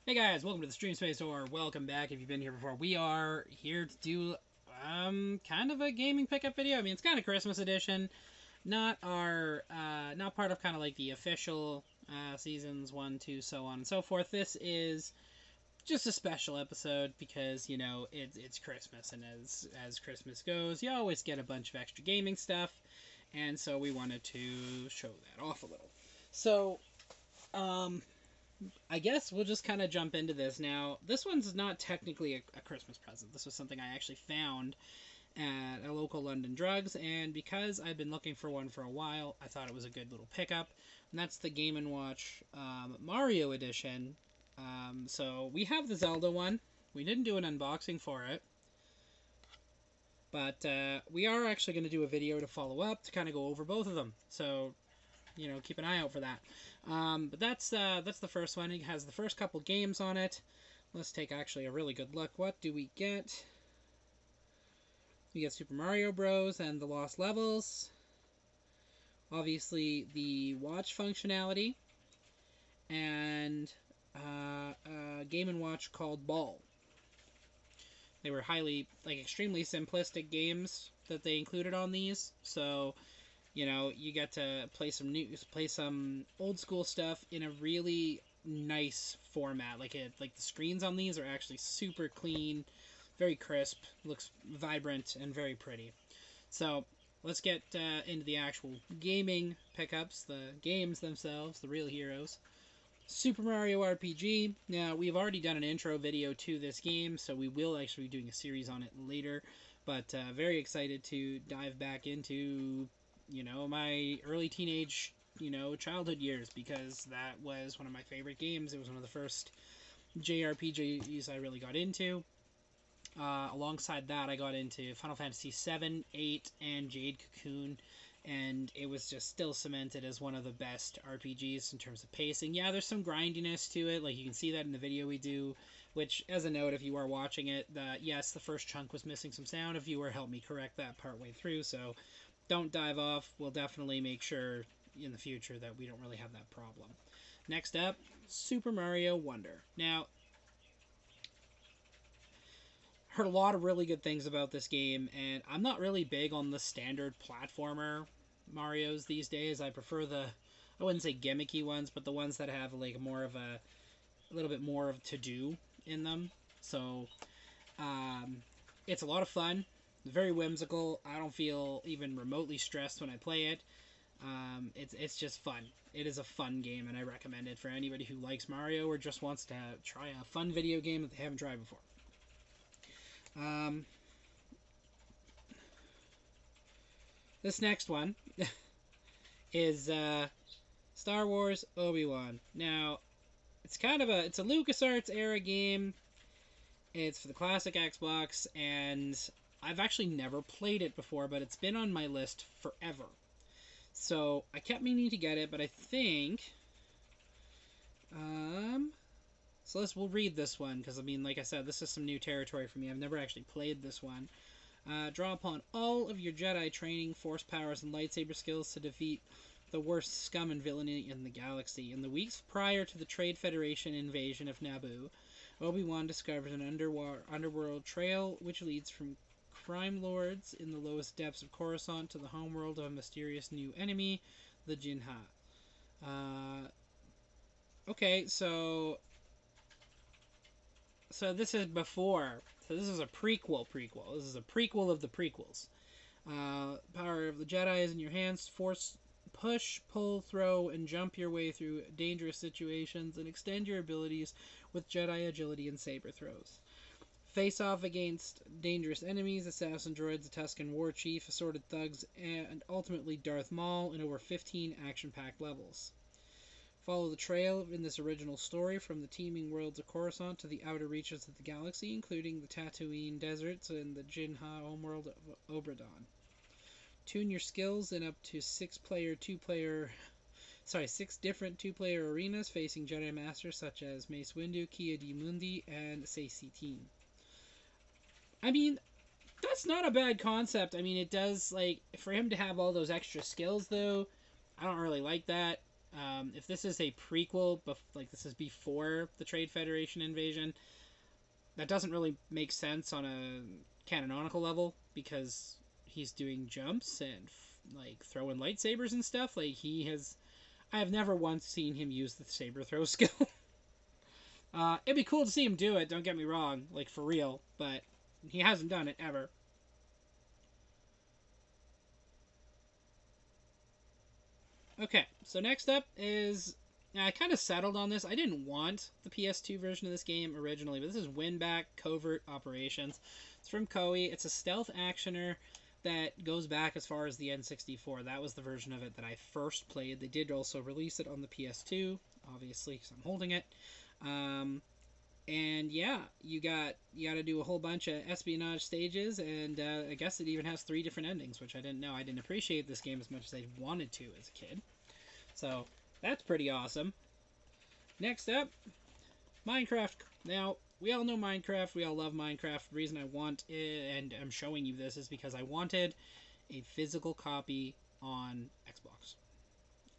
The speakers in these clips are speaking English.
Hey guys, welcome to the Stream Space, or welcome back if you've been here before. We are here to do kind of a gaming pickup video. I mean, it's kind of Christmas edition, not not part of kind of like the official seasons 1, 2, so on and so forth. This is just a special episode because it's Christmas, and as Christmas goes, you always get a bunch of extra gaming stuff, and so we wanted to show that off a little. So, I guess we'll just kind of jump into this. Now, this one's not technically a Christmas present. This was something I actually found at a local London Drugs, and because I've been looking for one for a while, I thought it was a good little pickup. And that's the Game & Watch Mario Edition. So we have the Zelda one. We didn't do an unboxing for it, but we are actually going to do a video to follow up to kind of go over both of them. So keep an eye out for that. But that's the first one. It has the first couple games on it. Let's take actually a really good look. What do we get? We get Super Mario Bros. And the Lost Levels. Obviously, the watch functionality. And a Game & Watch called Ball. They were extremely simplistic games that they included on these. So you get to play some old school stuff in a really nice format. Like the screens on these are actually super clean, very crisp, looks vibrant and very pretty. So let's get into the actual gaming pickups, the games themselves, the real heroes. Super Mario RPG. Now, we've already done an intro video to this game, so we will actually be doing a series on it later. But very excited to dive back into my early teenage, childhood years, because that was one of my favorite games. It was one of the first JRPGs I really got into. Alongside that, I got into Final Fantasy VII, 8, and Jade Cocoon, and it was just still cemented as one of the best RPGs in terms of pacing. Yeah, there's some grindiness to it, like you can see that in the video we do, which, as a note, if you are watching it, yes, the first chunk was missing some sound. A viewer helped me correct that partway through, so don't dive off. We'll definitely make sure in the future that we don't really have that problem. Next up, Super Mario Wonder. Now, heard a lot of really good things about this game, and I'm not really big on the standard platformer Marios these days. I prefer I wouldn't say gimmicky ones, but the ones that have like a little bit more of to do in them. So, it's a lot of fun. Very whimsical. I don't feel even remotely stressed when I play it. It's just fun. It is a fun game, and I recommend it for anybody who likes Mario or just wants to try a fun video game that they haven't tried before. This next one is Star Wars Obi-Wan. Now, it's a LucasArts era game. It's for the classic Xbox, and I've actually never played it before, but it's been on my list forever. So I kept meaning to get it, but I think we'll read this one, because I mean, like I said, this is some new territory for me. I've never actually played this one. Draw upon all of your Jedi training, force powers, and lightsaber skills to defeat the worst scum and villainy in the galaxy. In the weeks prior to the Trade Federation invasion of Naboo, Obi-Wan discovers an underworld trail which leads from crime lords in the lowest depths of Coruscant to the homeworld of a mysterious new enemy, the Jinha. Okay, so this is before. So this is a prequel. This is a prequel of the prequels. Power of the Jedi is in your hands. Force, push, pull, throw, and jump your way through dangerous situations, and extend your abilities with Jedi agility and saber throws. Face off against dangerous enemies, assassin droids, a Tusken war chief, assorted thugs, and ultimately Darth Maul in over 15 action-packed levels. Follow the trail in this original story from the teeming worlds of Coruscant to the outer reaches of the galaxy, including the Tatooine deserts and the Jinha homeworld of Obradon. Tune your skills in up to 6 different two-player arenas facing Jedi Masters such as Mace Windu, Ki-Adi-Mundi, and Saesee I mean, that's not a bad concept. I mean, it does, for him to have all those extra skills, though, I don't really like that. If this is a prequel, like this is before the Trade Federation invasion, that doesn't really make sense on a canonical level because he's doing jumps and like throwing lightsabers and stuff. Like he has, I have never once seen him use the saber throw skill. It'd be cool to see him do it. Don't get me wrong, like for real, but he hasn't done it ever. Okay, so next up is I kind of settled on this. I didn't want the PS2 version of this game originally, but this is Winback Covert Operations. It's from Koei. It's a stealth actioner that goes back as far as the N64. That was the version of it that I first played. They did also release it on the PS2, obviously, because I'm holding it. And yeah, you got to do a whole bunch of espionage stages, and I guess it even has 3 different endings, which I didn't know. I didn't appreciate this game as much as I wanted to as a kid. So that's pretty awesome. Next up, Minecraft. Now, we all know Minecraft. We all love Minecraft. The reason I want it, and I'm showing you this, is because I wanted a physical copy on Xbox.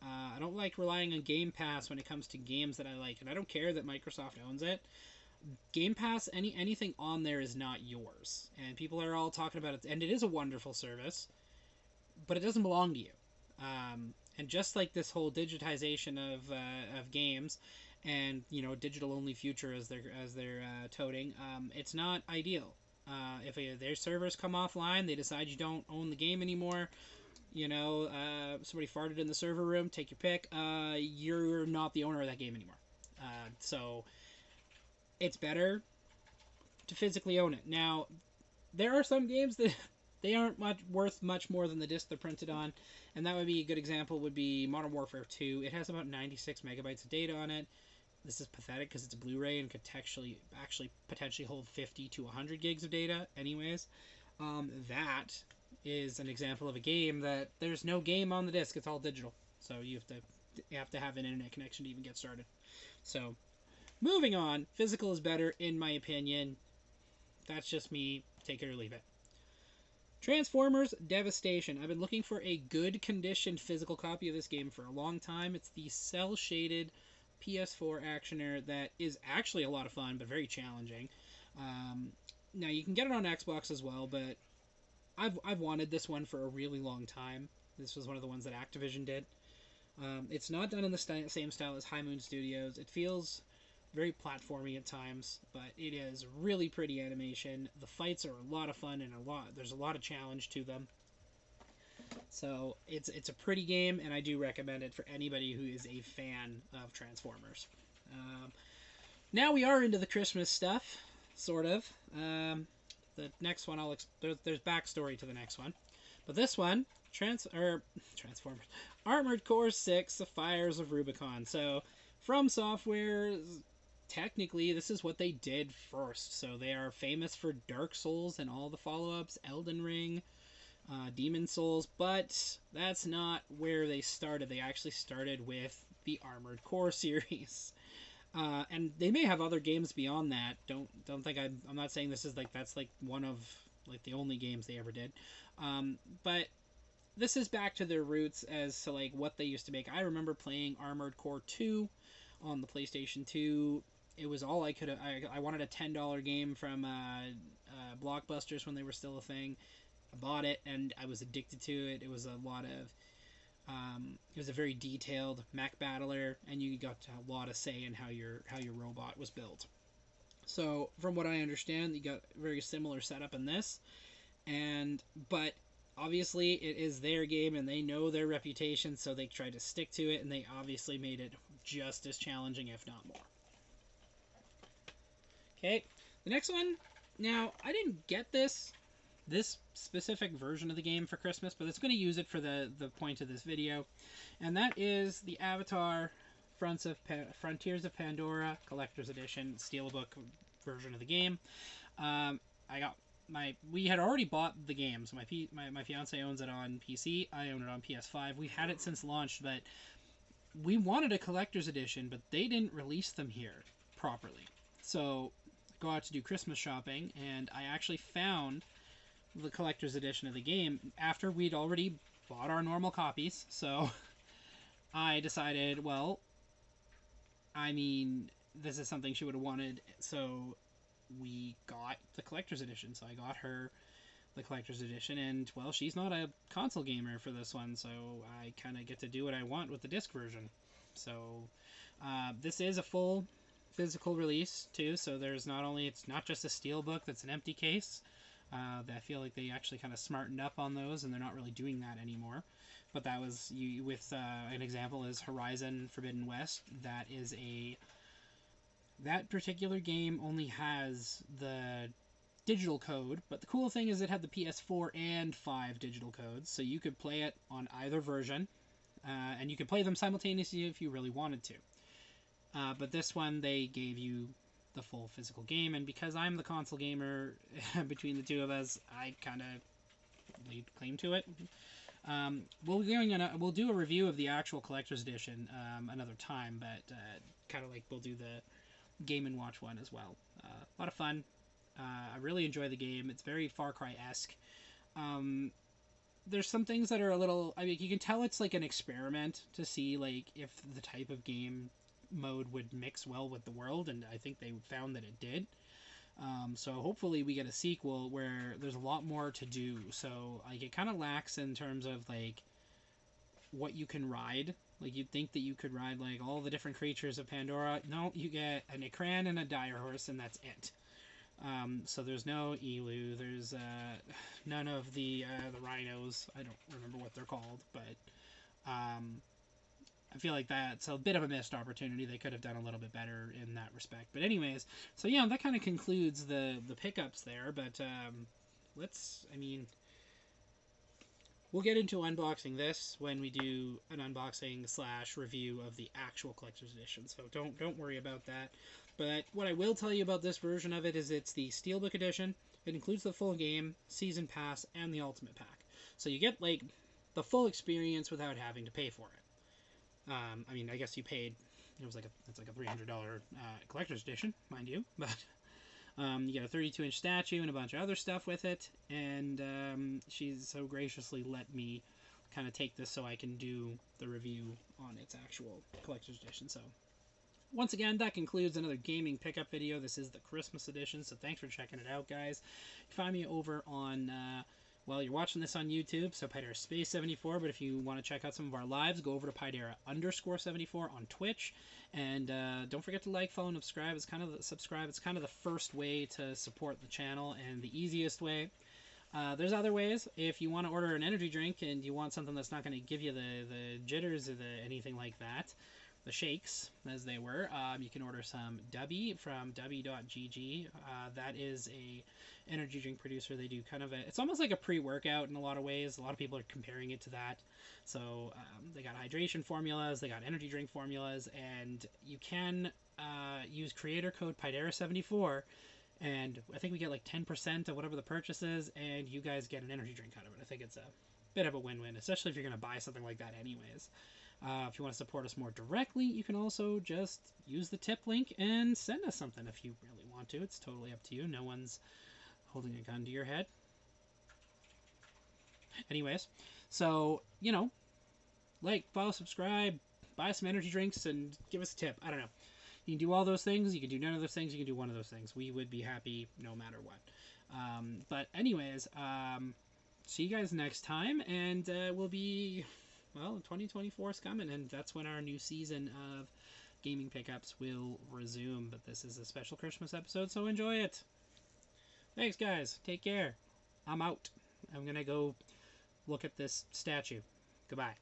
I don't like relying on Game Pass when it comes to games that I like, and I don't care that Microsoft owns it. Game Pass, anything on there is not yours, and people are all talking about it, and it is a wonderful service, but it doesn't belong to you. And just like this whole digitization of games, and digital only future as they're toting, it's not ideal. If their servers come offline, they decide you don't own the game anymore. Somebody farted in the server room. Take your pick. You're not the owner of that game anymore. So it's better to physically own it. Now, there are some games that they aren't worth much more than the disc they're printed on, and that would be a good example would be Modern Warfare 2. It has about 96 megabytes of data on it. This is pathetic because it's a Blu-ray and could actually potentially hold 50 to 100 gigs of data anyways. That is an example of a game that there's no game on the disc. It's all digital. So you have to have an internet connection to even get started. So moving on, physical is better in my opinion. That's just me. Take it or leave it. Transformers Devastation. I've been looking for a good conditioned physical copy of this game for a long time. It's the cel-shaded PS4 actioner that is actually a lot of fun, but very challenging. Now you can get it on Xbox as well, but I've wanted this one for a really long time. This was one of the ones that Activision did. It's not done in the same style as High Moon Studios. It feels very platformy at times, but it is really pretty animation. The fights are a lot of fun and there's a lot of challenge to them. So it's a pretty game, and I do recommend it for anybody who is a fan of Transformers. Now we are into the Christmas stuff, sort of. The next one there's backstory to the next one, but this one Transformers Armored Core 6: The Fires of Rubicon. So From Software, technically this is what they did first. So they are famous for Dark Souls and all the follow-ups, Elden Ring, Demon Souls, but that's not where they started. They actually started with the Armored Core series. And they may have other games beyond that. Don't think I'm not saying this is that's one of the only games they ever did. But this is back to their roots as to what they used to make. I remember playing Armored Core 2 on the PlayStation 2. It was all I could. I wanted a $10 game from Blockbusters when they were still a thing. I bought it and I was addicted to it. It was a lot of it was a very detailed mech battler, and you got a lot of say in how your robot was built. So, from what I understand, you got a very similar setup in this, but obviously it is their game, and they know their reputation, so they tried to stick to it, and they obviously made it just as challenging, if not more. Okay, the next one. Now, I didn't get this specific version of the game for Christmas, but it's going to use it for the point of this video, and that is the Avatar Frontiers of Pandora Collector's Edition Steelbook version of the game. We had already bought the game, so my fiance owns it on PC, I own it on PS5. We've had it since launch, but we wanted a collector's edition, but they didn't release them here properly. So go out to do Christmas shopping, and I actually found the collector's edition of the game after we'd already bought our normal copies. So I decided, well, I mean, this is something she would have wanted, so we got the collector's edition. So I got her the collector's edition, and well, she's not a console gamer for this one, so I kind of get to do what I want with the disc version. So this is a full physical release too, so there's not only, it's not just a steel book that's an empty case. I feel like they actually kind of smartened up on those, and they're not really doing that anymore. But that was you with an example is Horizon Forbidden West. That particular game only has the digital code, but the cool thing is it had the PS4 and 5 digital codes, so you could play it on either version, and you could play them simultaneously if you really wanted to. But this one, they gave you the full physical game, and because I'm the console gamer between the two of us, I kind of laid claim to it. We'll do a review of the actual collector's edition another time, but kind of like we'll do the Game & Watch one as well. A lot of fun. I really enjoy the game. It's very Far Cry-esque. There's some things that are a little... I mean, you can tell it's like an experiment to see like if the type of game mode would mix well with the world, and I think they found that it did. So hopefully we get a sequel where there's a lot more to do. So like it kind of lacks in terms of like what you can ride. Like you'd think that you could ride like all the different creatures of Pandora. No, you get an Ikran and a dire horse, and that's it. So there's no elu. There's none of the rhinos. I don't remember what they're called, but I feel like that's a bit of a missed opportunity. They could have done a little bit better in that respect. But anyways, so yeah, that kind of concludes the pickups there. But we'll get into unboxing this when we do an unboxing / review of the actual collector's edition. So don't worry about that. But what I will tell you about this version of it is it's the Steelbook edition. It includes the full game, season pass, and the ultimate pack. So you get like the full experience without having to pay for it. I mean, I guess you paid. It's like a $300 collector's edition, mind you, but you get a 32-inch statue and a bunch of other stuff with it. And she's so graciously let me kind of take this so I can do the review on its actual collector's edition. So once again, that concludes another gaming pickup video. This is the Christmas edition, so thanks for checking it out, guys. You find me over on, well, you're watching this on YouTube, so Pydera Space 74, but if you want to check out some of our lives, go over to Pydera_74 on Twitch, and don't forget to like, follow, and subscribe. It's kind of the first way to support the channel, and the easiest way. There's other ways. If you want to order an energy drink, and you want something that's not going to give you the jitters or anything like that, the shakes, as they were. You can order some Dubby from Dubby.gg. That is a energy drink producer. They do kind of it's almost like a pre-workout in a lot of ways. A lot of people are comparing it to that. So they got hydration formulas, they got energy drink formulas, and you can use creator code Pydera74, and I think we get like 10% of whatever the purchase is, and you guys get an energy drink out of it. I think it's a bit of a win-win, especially if you're going to buy something like that anyways. If you want to support us more directly, you can also just use the tip link and send us something if you really want to. It's totally up to you. No one's holding a gun to your head. Anyways, so, you know, like, follow, subscribe, buy some energy drinks, and give us a tip. I don't know. You can do all those things. You can do none of those things. You can do one of those things. We would be happy no matter what. But anyways, see you guys next time, and we'll be... Well, 2024 is coming, and that's when our new season of gaming pickups will resume. But this is a special Christmas episode, so enjoy it. Thanks, guys. Take care. I'm out. I'm going to go look at this statue. Goodbye.